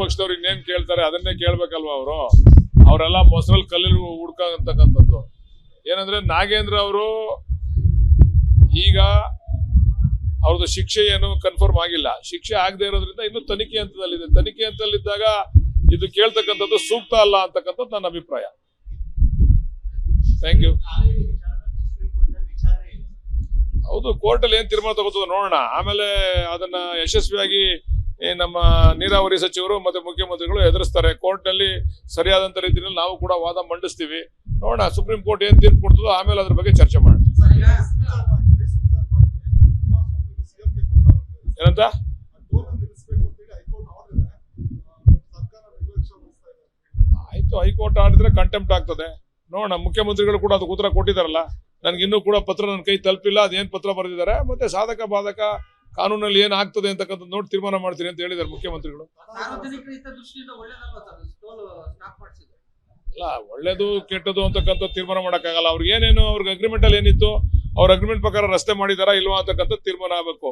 ಪಕ್ಷದವ್ರು ಇನ್ನೇನ್ ಕೇಳ್ತಾರೆ ಅದನ್ನೇ ಕೇಳ್ಬೇಕಲ್ವಾ ಅವರು. ಅವರೆಲ್ಲ ಮೊಸರಲ್ಲಿ ಕಲ್ಲಲ್ಲಿ ಹುಡ್ಕಂತಕ್ಕಂಥದ್ದು. ಏನಂದ್ರೆ ನಾಗೇಂದ್ರ ಅವರು ಈಗ ಅವ್ರದ್ದು ಶಿಕ್ಷೆ ಏನು ಕನ್ಫರ್ಮ್ ಆಗಿಲ್ಲ. ಶಿಕ್ಷೆ ಆಗದೆ ಇರೋದ್ರಿಂದ ಇನ್ನು ತನಿಖೆ ಹಂತದಲ್ಲಿದೆ. ತನಿಖೆ ಹಂತದಲ್ಲಿದ್ದಾಗ ಇದು ಕೇಳ್ತಕ್ಕಂಥದ್ದು ಸೂಕ್ತ ಅಲ್ಲ ಅಂತಕ್ಕಂಥದ್ದು ನನ್ನ ಅಭಿಪ್ರಾಯ. Thank you. ಹೌದು, ಕೋರ್ಟಲ್ಲಿ ಏನ್ ತೀರ್ಮಾನ ತಗೋತದ ನೋಡೋಣ. ಆಮೇಲೆ ಅದನ್ನ ಯಶಸ್ವಿಯಾಗಿ ನಮ್ಮ ನೀರಾವರಿ ಸಚಿವರು ಮತ್ತೆ ಮುಖ್ಯಮಂತ್ರಿಗಳು ಎದುರಿಸ್ತಾರೆ. ಕೋರ್ಟ್ ನಲ್ಲಿ ಸರಿಯಾದಂತ ರೀತಿಯಲ್ಲಿ ನಾವು ಕೂಡ ವಾದ ಮಂಡಿಸ್ತೀವಿ. ನೋಡೋಣ ಸುಪ್ರೀಂ ಕೋರ್ಟ್ ಏನ್ ತೀರ್ಪು ಕೊಡ್ತದೋ ಆಮೇಲೆ ಅದ್ರ ಬಗ್ಗೆ ಚರ್ಚೆ ಮಾಡೋಣ. ಏನಂತ ಆಯ್ತು, ಹೈಕೋರ್ಟ್ ಆಡಿದ್ರೆ ಕಂಟೆಂಪ್ಟ್ ಆಗ್ತದೆ. ನೋಡೋಣ, ಮುಖ್ಯಮಂತ್ರಿಗಳು ಕೂಡ ಅದಕ್ಕೆ ಉತ್ತರ ಕೊಟ್ಟಿದಾರಲ್ಲ. ನನ್ಗೆ ಇನ್ನೂ ಕೂಡ ಪತ್ರ ನನ್ನ ಕೈ ತಲುಪಿಲ್ಲ. ಅದೇನ್ ಪತ್ರ ಬರೆದಿದ್ದಾರೆ ಮತ್ತೆ ಸಾಧಕ ಬಾಧಕ ಕಾನೂನಲ್ಲಿ ಏನ್ ಆಗ್ತದೆ ಅಂತಕ್ಕಂಥ ನೋಡಿ ತೀರ್ಮಾನ ಮಾಡ್ತೀನಿ ಅಂತ ಹೇಳಿದ್ದಾರೆ ಮುಖ್ಯಮಂತ್ರಿಗಳು. ಅಲ್ಲ, ಒಳ್ಳೇದು ಕೆಟ್ಟದು ಅಂತಕ್ಕಂಥ ತೀರ್ಮಾನ ಮಾಡಕ್ಕಾಗಲ್ಲ. ಅವ್ರಿಗೆ ಏನೇನು ಅವ್ರಿಗೆ ಅಗ್ರಿಮೆಂಟ್ ಅಲ್ಲಿ ಏನಿತ್ತು ಅವ್ರ ಅಗ್ರಿಮೆಂಟ್ ಪ್ರಕಾರ ರಸ್ತೆ ಮಾಡಿದಾರಾ ಇಲ್ವಾ ಅಂತಕ್ಕಂಥ ತೀರ್ಮಾನ ಆಗ್ಬೇಕು.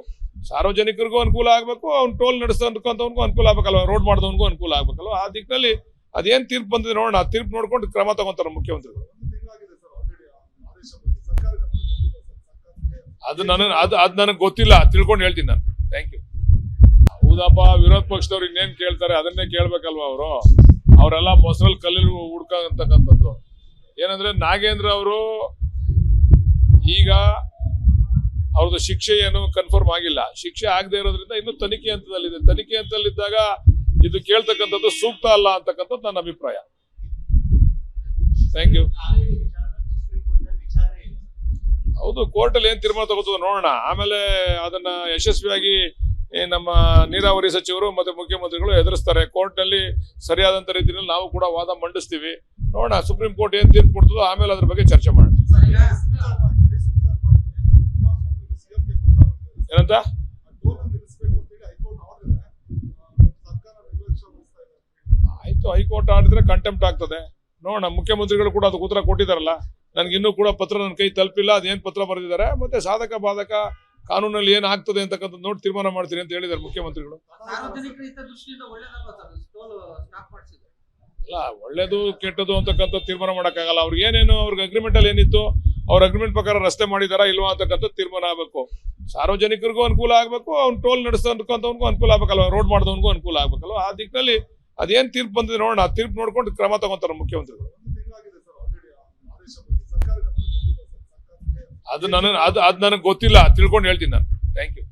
ಸಾರ್ವಜನಿಕರಿಗೂ ಅನುಕೂಲ ಆಗ್ಬೇಕು, ಅವ್ನು ಟೋಲ್ ನಡೆಸ್ತಕ್ಕಂಥವ್ನಿಗೂ ಅನುಕೂಲ ಆಗ್ಬೇಕಲ್ವ, ರೋಡ್ ಮಾಡಿದವನಿಗೂ ಅನುಕೂಲ ಆಗ್ಬೇಕಲ್ವ. ಆ ದಿಕ್ಕಿನಲ್ಲಿ ಅದೇನ್ ತೀರ್ಪು ಬಂದಿದೆ ನೋಡೋಣ. ಆ ತೀರ್ಪು ನೋಡ್ಕೊಂಡು ಕ್ರಮ ತಗೊಂತಾರೆ ಮುಖ್ಯಮಂತ್ರಿಗಳು. ಅದು ನನಗೆ ಗೊತ್ತಿಲ್ಲ, ತಿಳ್ಕೊಂಡು ಹೇಳ್ತೀನಿ ನಾನು. Thank you. ಹೌದಪ್ಪ, ವಿರೋಧ ಪಕ್ಷದವ್ರು ಇನ್ನೇನ್ ಕೇಳ್ತಾರೆ ಅದನ್ನೇ ಕೇಳ್ಬೇಕಲ್ವಾ ಅವರು. ಅವರೆಲ್ಲ ಮೊಸರಲ್ಲಿ ಕಲ್ಲಲ್ಲಿ ಹುಡ್ಕಂತಕ್ಕಂಥದ್ದು. ಏನಂದ್ರೆ ನಾಗೇಂದ್ರ ಅವರು ಈಗ ಅವ್ರದ್ದು ಶಿಕ್ಷೆ ಏನು ಕನ್ಫರ್ಮ್ ಆಗಿಲ್ಲ. ಶಿಕ್ಷೆ ಆಗದೆ ಇರೋದ್ರಿಂದ ಇನ್ನು ತನಿಖೆ ಹಂತದಲ್ಲಿದೆ. ತನಿಖೆ ಹಂತದಲ್ಲಿದ್ದಾಗ ಇದು ಕೇಳ್ತಕ್ಕಂಥದ್ದು ಸೂಕ್ತ ಅಲ್ಲ ಅಂತಕ್ಕಂಥದ್ದು ನನ್ನ ಅಭಿಪ್ರಾಯ. Thank you. ಹೌದು, ಕೋರ್ಟಲ್ಲಿ ಏನ್ ತೀರ್ಮಾನ ತಗೋತದ ನೋಡೋಣ. ಆಮೇಲೆ ಅದನ್ನ ಯಶಸ್ವಿಯಾಗಿ ನಮ್ಮ ನೀರಾವರಿ ಸಚಿವರು ಮತ್ತೆ ಮುಖ್ಯಮಂತ್ರಿಗಳು ಎದುರಿಸ್ತಾರೆ. ಕೋರ್ಟ್ ನಲ್ಲಿ ಸರಿಯಾದಂತ ರೀತಿಯಲ್ಲಿ ನಾವು ಕೂಡ ವಾದ ಮಂಡಿಸ್ತೀವಿ. ನೋಡೋಣ ಸುಪ್ರೀಂ ಕೋರ್ಟ್ ಏನ್ ತೀರ್ಪು ಕೊಡ್ತದೋ ಆಮೇಲೆ ಅದ್ರ ಬಗ್ಗೆ ಚರ್ಚೆ ಮಾಡೋಣ. ಏನಂತ ಆಯ್ತು, ಹೈಕೋರ್ಟ್ ಆಡಿದ್ರೆ ಕಂಟೆಂಪ್ಟ್ ಆಗ್ತದೆ. ನೋಡೋಣ, ಮುಖ್ಯಮಂತ್ರಿಗಳು ಕೂಡ ಅದಕ್ಕೆ ಉತ್ತರ ಕೊಟ್ಟಿದಾರಲ್ಲ. ನನ್ಗೆ ಇನ್ನೂ ಕೂಡ ಪತ್ರ ನನ್ನ ಕೈ ತಲುಪಿಲ್ಲ. ಅದೇನ್ ಪತ್ರ ಬರೆದಿದ್ದಾರೆ ಮತ್ತೆ ಸಾಧಕ ಬಾಧಕ ಕಾನೂನಲ್ಲಿ ಏನ್ ಆಗ್ತದೆ ಅಂತಕ್ಕಂಥ ನೋಡಿ ತೀರ್ಮಾನ ಮಾಡ್ತೀನಿ ಅಂತ ಹೇಳಿದ್ದಾರೆ ಮುಖ್ಯಮಂತ್ರಿಗಳು. ಅಲ್ಲ, ಒಳ್ಳೇದು ಕೆಟ್ಟದು ಅಂತಕ್ಕಂಥ ತೀರ್ಮಾನ ಮಾಡಕ್ಕಾಗಲ್ಲ. ಅವ್ರಿಗೆ ಏನೇನು ಅವ್ರಿಗೆ ಅಗ್ರಿಮೆಂಟ್ ಅಲ್ಲಿ ಏನಿತ್ತು ಅವ್ರ ಅಗ್ರಿಮೆಂಟ್ ಪ್ರಕಾರ ರಸ್ತೆ ಮಾಡಿದಾರಾ ಇಲ್ವಾ ಅಂತಕ್ಕಂಥ ತೀರ್ಮಾನ ಆಗ್ಬೇಕು. ಸಾರ್ವಜನಿಕರಿಗೂ ಅನುಕೂಲ ಆಗ್ಬೇಕು, ಅವ್ನು ಟೋಲ್ ನಡೆಸ್ತಕ್ಕಂಥವ್ನಿಗೂ ಅನುಕೂಲ ಆಗ್ಬೇಕಲ್ವ, ರೋಡ್ ಮಾಡಿದವನಿಗೂ ಅನುಕೂಲ ಆಗ್ಬೇಕಲ್ವ. ಆ ದಿಕ್ಕಿನಲ್ಲಿ ಅದೇನ್ ತೀರ್ಪು ಬಂದಿದೆ ನೋಡೋಣ. ಆ ತೀರ್ಪು ನೋಡ್ಕೊಂಡು ಕ್ರಮ ತಗೊಂತಾರೆ ಮುಖ್ಯಮಂತ್ರಿಗಳು. ಅದು ನನಗೆ ಗೊತ್ತಿಲ್ಲ, ತಿಳ್ಕೊಂಡು ಹೇಳ್ತೀನಿ ನಾನು. Thank you.